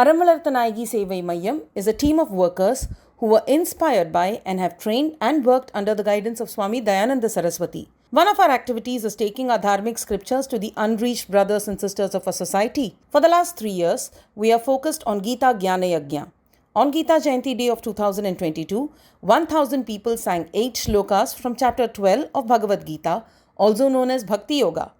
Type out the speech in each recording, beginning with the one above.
Aramvalarthanayagi Sevai Mayyam is a team of workers who were inspired by and have trained and worked under the guidance of Swami Dayananda Saraswati. One of our activities is taking our dharmic scriptures to the unreached brothers and sisters of our society. For the last 3 years, we are focused on Gita Jnana Yajna. On Gita Jayanti Day of 2022, 1000 people sang 8 shlokas from chapter 12 of Bhagavad Gita, also known as Bhakti Yoga.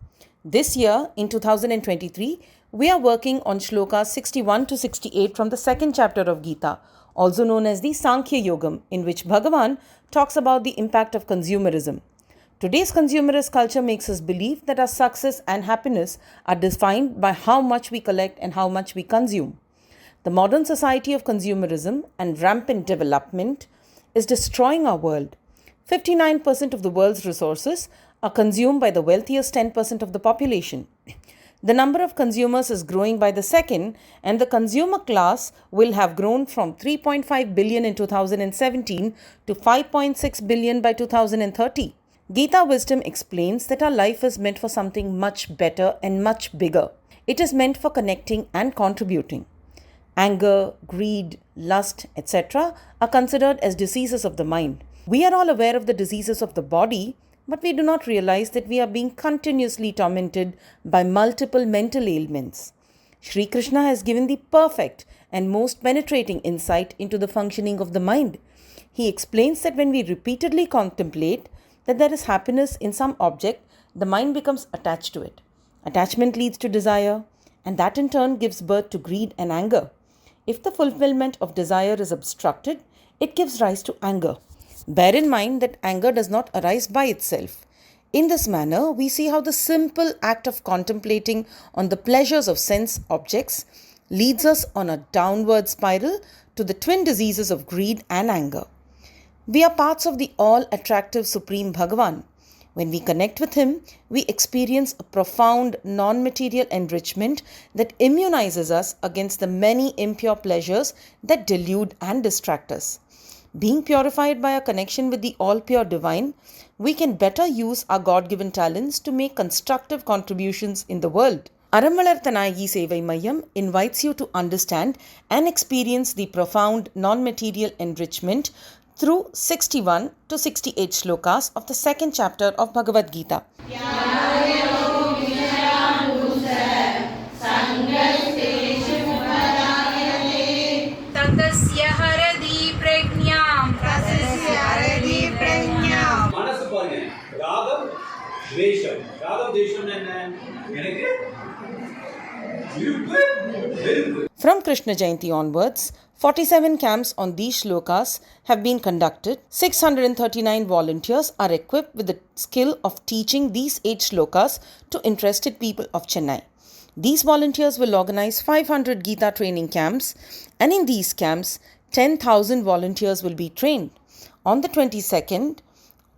This year, in 2023, we are working on shlokas 61 to 68 from the second chapter of Gita, also known as the Sankhya Yogam, in which Bhagavan talks about the impact of consumerism. Today's consumerist culture makes us believe that our success and happiness are defined by how much we collect and how much we consume. The modern society of consumerism and rampant development is destroying our world. 59% of the world's resources are consumed by the wealthiest 10% of the population. The number of consumers is growing by the second, and the consumer class will have grown from 3.5 billion in 2017 to 5.6 billion by 2030. Gita wisdom explains that our life is meant for something much better and much bigger. It is meant for connecting and contributing. Anger, greed, lust, etc. are considered as diseases of the mind. We are all aware of the diseases of the body, but we do not realize that we are being continuously tormented by multiple mental ailments. Sri Krishna has given the perfect and most penetrating insight into the functioning of the mind. He explains that when we repeatedly contemplate that there is happiness in some object, the mind becomes attached to it. Attachment leads to desire, and that in turn gives birth to greed and anger. If the fulfillment of desire is obstructed, it gives rise to anger. Bear in mind that anger does not arise by itself. In this manner, we see how the simple act of contemplating on the pleasures of sense objects leads us on a downward spiral to the twin diseases of greed and anger. We are parts of the all-attractive Supreme Bhagavan. When we connect with Him, we experience a profound non-material enrichment that immunizes us against the many impure pleasures that delude and distract us. Being purified by our connection with the all-pure divine, we can better use our God-given talents to make constructive contributions in the world. Aramvalarthanayagi Sevai Mayyam invites you to understand and experience the profound non-material enrichment through 61 to 68 shlokas of the second chapter of Bhagavad Gita. From Krishna Jayanti onwards, 47 camps on these shlokas have been conducted. 639 volunteers are equipped with the skill of teaching these 8 shlokas to interested people of Chennai. These volunteers will organize 500 Gita training camps, and in these camps, 10,000 volunteers will be trained. On the 22nd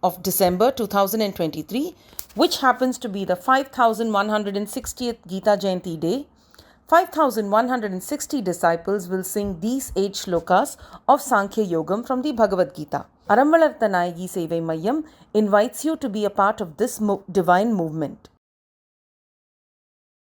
of December 2023, which happens to be the 5160th Gita Jayanti Day, 5160 disciples will sing these 8 shlokas of Sankhya Yogam from the Bhagavad Gita. Aramvalarthanayagi Sevai Mayyam invites you to be a part of this divine movement.